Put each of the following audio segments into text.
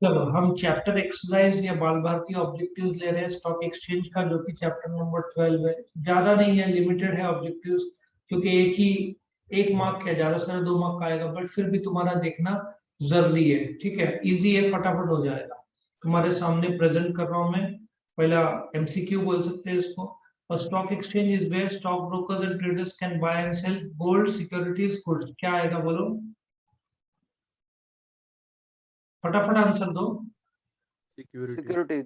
चलो हम chapter exercise या बाल भारती ऑब्जेक्टिव्स ले रहे हैं स्टॉक एक्सचेंज का, जो कि चैप्टर नंबर 12 है। ज्यादा नहीं है, लिमिटेड है ऑब्जेक्टिव्स, क्योंकि एक मार्क क्या, ज्यादा से ज्यादा 2 मार्क का आएगा, बट फिर भी तुम्हारा देखना जरूरी है। ठीक है, इजी है, फटाफट हो जाएगा। तुम्हारे सामने प्रेजेंट कर रहा हूं मैं। पहला एमसीक्यू बोल सकते हैं इसको। और stock exchange is where stock brokers and traders can buy and sell gold securities goods. क्या आएगा बोलो, फटाफट आंसर दो। सिक्योरिटी। सिक्योरिटीज।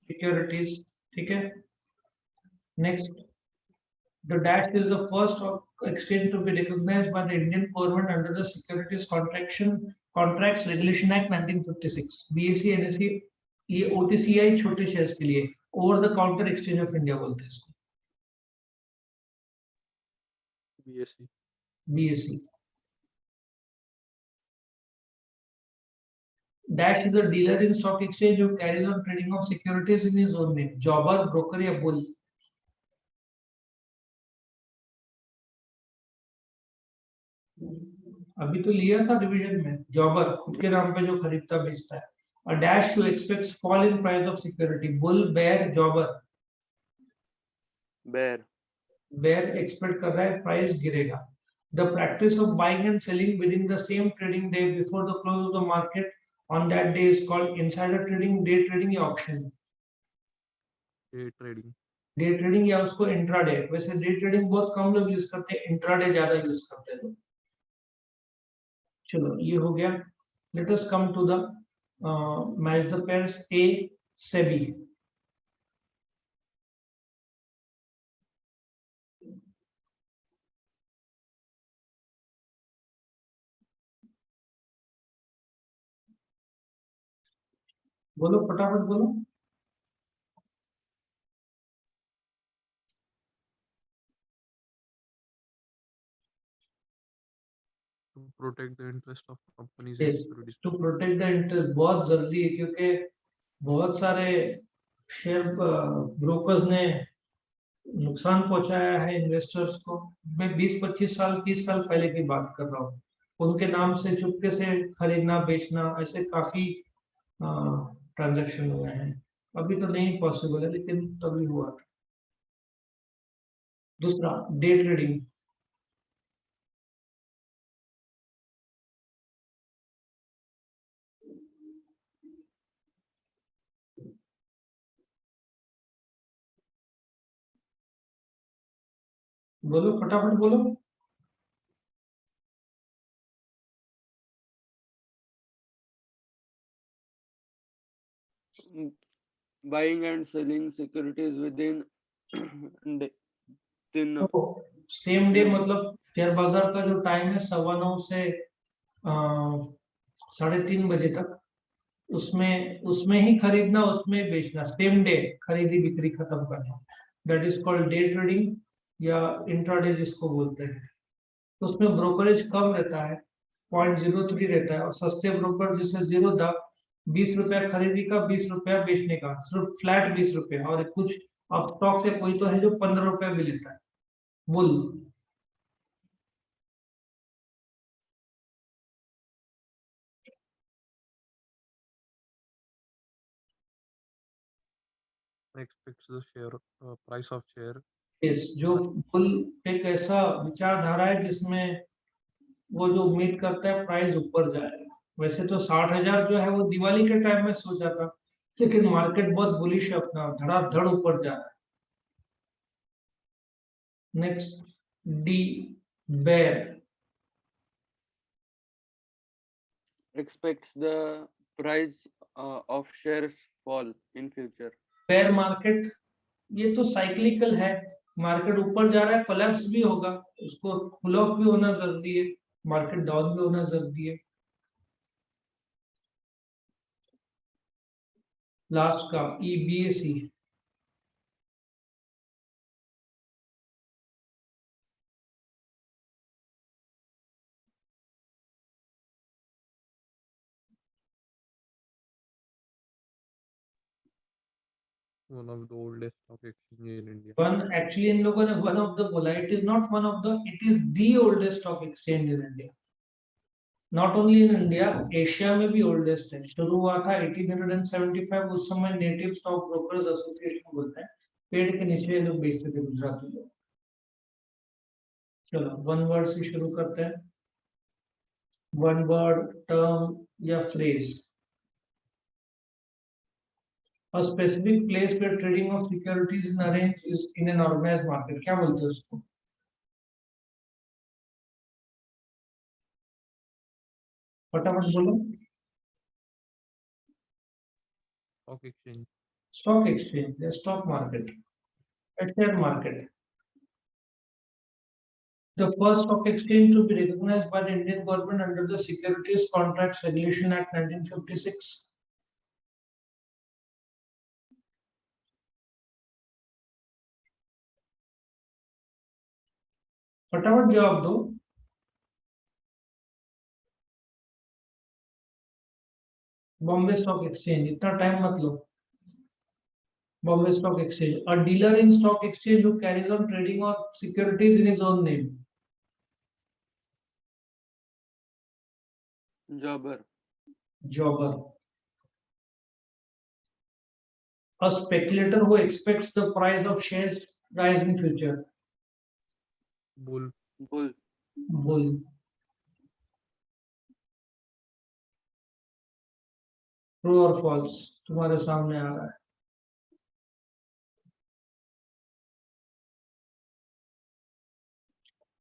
सिक्योरिटीज, ठीक है। Next, the dash is the first exchange to be recognized by the Indian government under the Securities Contracts Regulation Act 1956। BSE NSE ये OTCI छोटे shares के लिए, over the counter exchange of India बोलते हैं इसको, BSE. BSE। Dash is a dealer in stock exchange who carries on trading of securities in his own name। जॉबर, broker या bull? अभी तो लिया था डिवीजन में, जॉबर खुद के नाम पे जो खरीदता बेचता है। A dash who expects fall in price of security। bull, bear, jobber? Bear. bear expect कर रहा है प्राइस गिरेगा। The practice of buying and selling within the same trading day before the close of the market on that day is called insider trading, day trading या auction? Day trading. Day trading या उसको intraday. वैसे day trading बहुत कम लोग use करते हैं, intraday ज्यादा use करते हैं लोग। चलो ये हो गया। Let us come to the match the pairs. A, SEBI. बोलो फटाफट बोलो। To protect the interest of companies in yes, securities. To protect the interest बहुत जरूरी है, क्योंकि बहुत सारे शेयर ब्रोकर्स ने नुकसान पहुंचाया है इन्वेस्टर्स को। मैं 20-25 साल 30 साल पहले की बात कर रहा हूँ। उनके नाम से चुपके से खरीदना बेचना, ऐसे काफी ट्रांजैक्शन हुए हैं। अभी तो नहीं पॉसिबल है, लेकिन तभी हुआ था। दूसरा, डे ट्रेडिंग। बोलो फटाफट बोलो। Buying and selling securities within दिन। सेम डे मतलब शेयर बाजार का जो टाइम है 9:15 से 3:30 बजे तक, उसमें उसमें ही खरीदना, उसमें बेचना, सेम डे खरीदी बिक्री खत्म करना, that is called day trading या इंट्राडे जिसको बोलते हैं। उसमें ब्रोकरेज कम रहता है, 0.03 रहता है, और सस्ते ब्रोकर जिसे जीरो था, 20 रुपया खरीदी का, 20 रुपया बेचने का, सिर्फ फ्लैट 20 रुपया। और कुछ अब स्टॉक से कोई तो है जो 15 रुपया भी लेता है, bull. Aspects the share price of share. Yes, जो बुल एक ऐसा विचारधारा है जिसमें वो जो उम्मीद करता है प्राइस ऊपर जाएगा। वैसे तो 60,000 जो है वो दिवाली के टाइम में सोचा था, लेकिन मार्केट बहुत बुलिश है, अपना धड़ाधड़ ऊपर जा रहा है। Next, D, bear. Expects the price of shares fall in future। Bear market, ये तो साइक्लिकल है। मार्केट ऊपर जा रहा है, कोलैप्स भी होगा, उसको पुल ऑफ भी होना जरूरी है, मार्केट डाउन भी होना जरूरी है। लास्ट का ईबीएसी। One of the oldest stock exchange in India. One, actually इन लोगों ने वन ऑफ द बोला, it is not one of the, it is the oldest stock exchange in India. Not only in India, Asia में भी oldest है। शुरू हुआ था 1875, उस समय नेटिव स्टॉक ब्रोकर्स एसोसिएशन बोलते हैं, पेड़ के नीचे लोग बेचते थे गुजराती लोग। चलो वन वर्ड से शुरू करते हैं, वन वर्ड, टर्म या phrase. A specific place where trading of securities is arranged is in an organized market, क्या बोलते हैं उसको? फटाफट बोलो। Stock exchange. स्टॉक एक्सचेंज या stock market, share market. The first stock exchange to be recognized by the Indian government under the Securities Contracts Regulation Act 1956. फटाफट जवाब दो। बॉम्बे स्टॉक एक्सचेंज, इतना टाइम मत लो। Bombay Stock Exchange, a dealer in stock exchange who carries on trading of securities in his own name. Jobber. Jobber. A speculator who expects the price of shares rise in future. Bull. Bull. Bull. True or false? तुम्हारे सामने आ रहा है।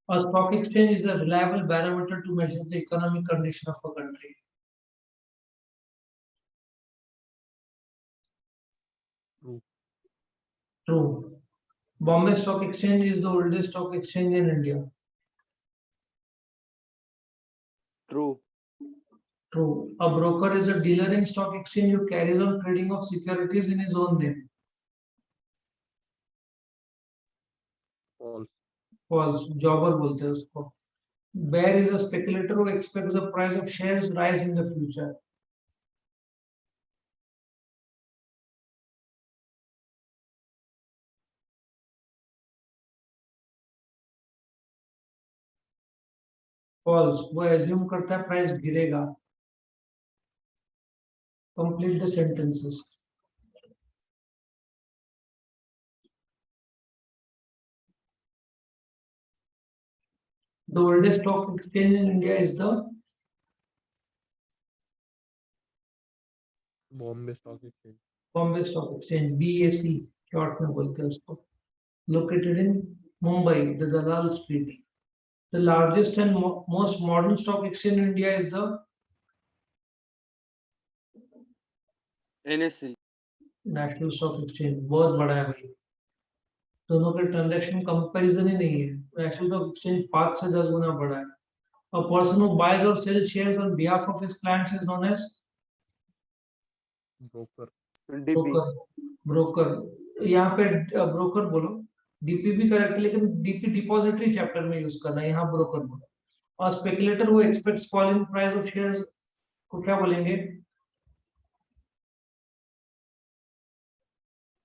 A stock exchange is a reliable barometer to measure the economic condition of a country. True. True. Bombay Stock Exchange is the oldest stock exchange in India. True. True. A broker is a dealer in stock exchange who carries on trading of securities in his own name. False. False. Jobber बोलते हैं उसको. Bear is a speculator who expects the price of shares rise in the future. False. वो assume करता है price गिरेगा. Complete the sentences. The oldest stock exchange in India is the Bombay Stock Exchange. Bombay Stock Exchange, BAC short में बोलते हैं उसको. Located in Mumbai, the Dalal Street. The largest and most modern stock exchange in India is the NSE. National stock exchange. बहुत बड़ा है भाई, दोनों के ट्रांजैक्शन कंपैरिजन ही नहीं है. नेशनल स्टॉक एक्सचेंज 5 से 10 गुना बड़ा है. A person who buys or sells shares on behalf of his clients is known as Broker. DP. broker. Broker. यहाँ पे ब्रोकर बोलो, डीपी भी करेक्ट, लेकिन डीपी डिपॉजिटरी चैप्टर में यूज करना है, यहाँ ब्रोकर बोलो. और स्पेकुलेटर वो aspects fall in price of shares को क्या बोलेंगे?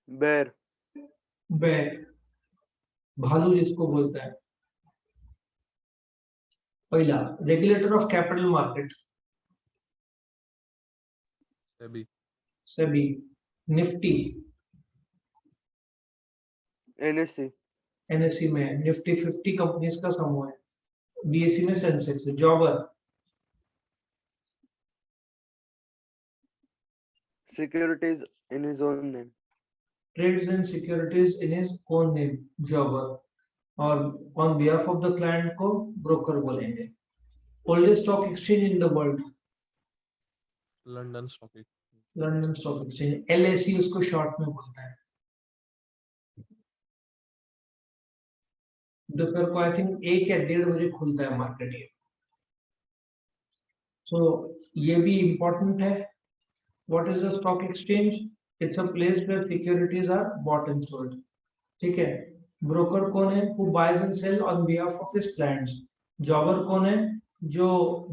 Bear. बेयर. भालू जिसको बोलता है. पहला regulator of capital market, SEBI. SEBI. Nifty NSE. NSC में है. निफ्टी 50 कंपनीज का समूह है. बीएससी में Sensex. जॉबर Securities in his own name. trades in securities in his own name, jobber. और on behalf of the client को ब्रोकर बोलेंगे. Oldest stock exchange in the world, London Stock Exchange. London stock exchange. LSE उसको short में बोलता है. दोपहर को I think 1 या 1:30 बजे खुलता है मार्केट ये. सो ये भी इंपॉर्टेंट है. What is the stock exchange? It's a place where securities are bought and sold. ठीक है. ब्रोकर कौन है? Who buys and sell on behalf of his clients. Jobber कौन है? जो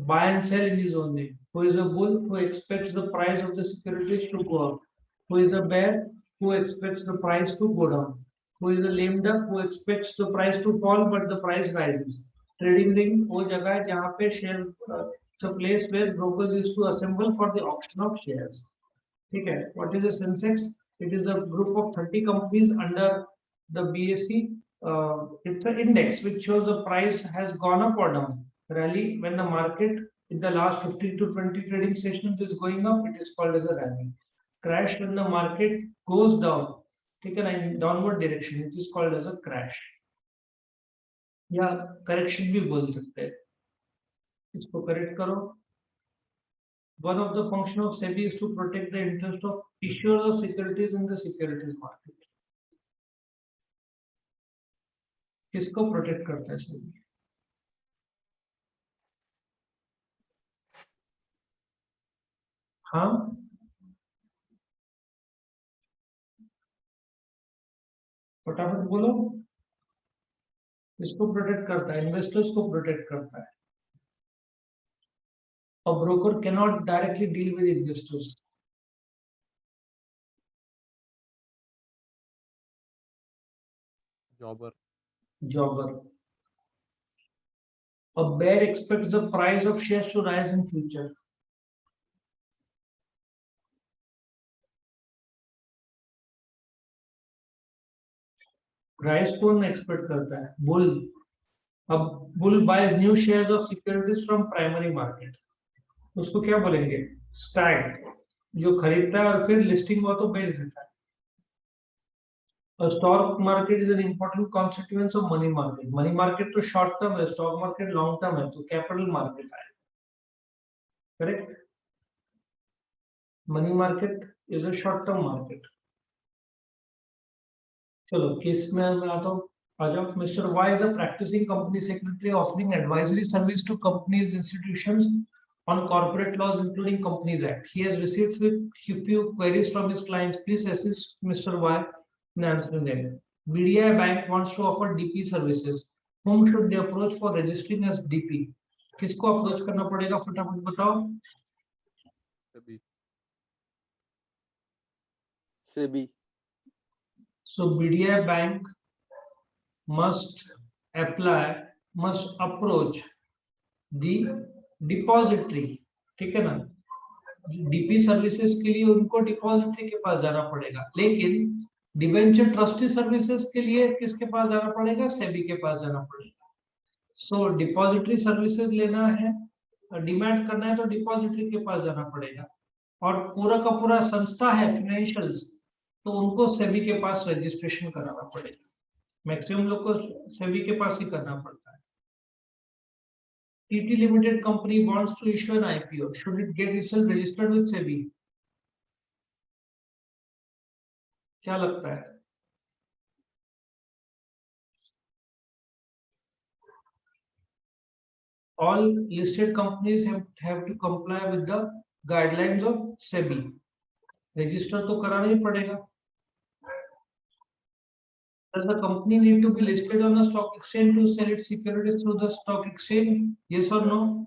buy and sell in his own name. Who is a bull? Who expects the price of the securities to go up. Who is a bear? Who expects the price to go down. Who is a lame duck? Who expects the price to fall but the price rises. Trading ring वो जगह है जहाँ पे share It's a place where brokers used to assemble for the auction of shares. ठीक है? What is a Sensex? It is a group of 30 companies under the BSE. It's an index which shows the price has gone up or down. Rally when the market in the last 15 to 20 trading sessions is going up, it is called as a rally. Crash when the market goes down, ठीक है ना, in downward direction, it is called as a crash. या correction भी बोल सकते हैं. इसको correct करो. One of the function of SEBI is to protect the interest of issuers of securities in the securities market. किसको प्रोटेक्ट करता है SEBI? हाँ, फटाफट बोलो. इसको प्रोटेक्ट करता है, इन्वेस्टर्स को प्रोटेक्ट करता है. A broker cannot directly deal with investors. Jobber. A bear expects the price of shares to rise in future. Rise कौन एक्सपेक्ट करता है? बुल. अब bull buys new shares of securities from primary market. उसको क्या बोलेंगे? Stag. जो खरीदता है और फिर लिस्टिंग हुआ तो बेच देता है. A stock market is an important constituent of money market. Money market तो short term है, stock market long term है, तो capital market है. Correct? Money market is a short term market. चलो केस में मैं आता हूँ. आ जाओ. Mr. Y is a practicing company secretary offering advisory service to companies, institutions on corporate laws including Companies Act. He has received few queries from his clients. Please assist Mr. Y in answering them. BDI Bank wants to offer DP services. Whom should they approach for registering as DP? किसको approach करना पड़ेगा? फटाफट बताओ. SEBI. So BDI Bank must approach the depository. ठीक है ना? DP services के लिए उनको डिपॉजिटरी के पास जाना पड़ेगा, लेकिन डिबेंचर ट्रस्टी सर्विसेज के लिए किसके पास जाना पड़ेगा? सेबी के पास जाना पड़ेगा. सो डिपॉजिटरी सर्विसेज लेना है, डिमांड करना है तो डिपॉजिटरी के पास जाना पड़ेगा. और पूरा का पूरा संस्था है फाइनेंशियल्स, तो उनको सेबी के पास रजिस्ट्रेशन कराना पड़ेगा. मैक्सिमम लोग को सेबी के पास ही करना पड़ता है. TT Limited company wants to issue an IPO. Should it get itself registered with SEBI? क्या लगता है? All listed companies have to comply with the guidelines of SEBI. Register तो कराना ही पड़ेगा. Does the company need to be listed on the stock exchange to sell its securities through the stock exchange? Yes or no?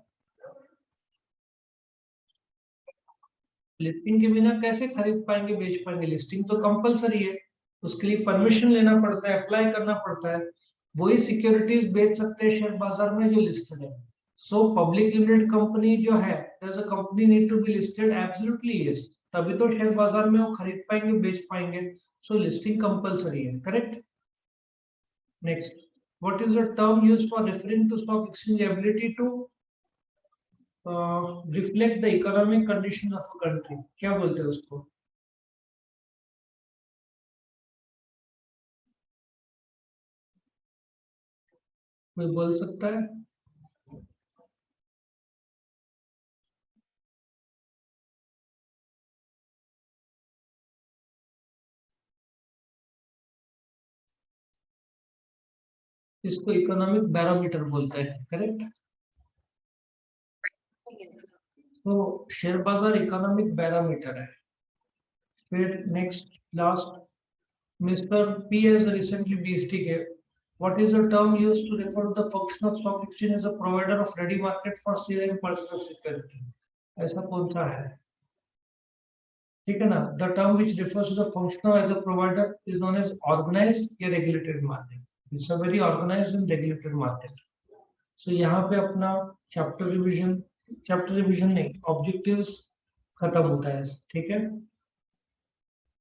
Listing के बिना कैसे खरीद पाएंगे, बेच पाएंगे? लिस्टिंग तो कंपलसरी है, उसके लिए परमिशन लेना पड़ता है, अप्लाई करना पड़ता है. वही सिक्योरिटीज बेच सकते हैं शेयर बाजार में जो लिस्टेड है. सो पब्लिक लिमिटेड कंपनी जो है, does a company need to be listed? Absolutely yes. तभी तो शेयर बाजार में वो खरीद पाएंगे, बेच पाएंगे. सो लिस्टिंग कंपलसरी है. Correct. Next, what is the term used for referring to stock exchange ability to reflect the economic conditions of a country? क्या बोलते हैं उसको? कोई बोल सकता है? इसको इकोनॉमिक बैरोमीटर बोलते हैं. करेक्ट. तो शेयर बाजार इकोनॉमिक बैरोमीटर है. फिर next last, mister P has recently PhD gave. What is the term used to refer to the function of stock exchange as a provider of ready market for sale and personal security? ऐसा कौन सा है? ठीक है ना? The term which refers to the function as a provider is known as organized या regulated market. It's a very organized and regulated market. So यहाँ पे अपना chapter revision चैप्टर रिवीजन नहीं, ऑब्जेक्टिव्स खत्म होता है, ठीक है।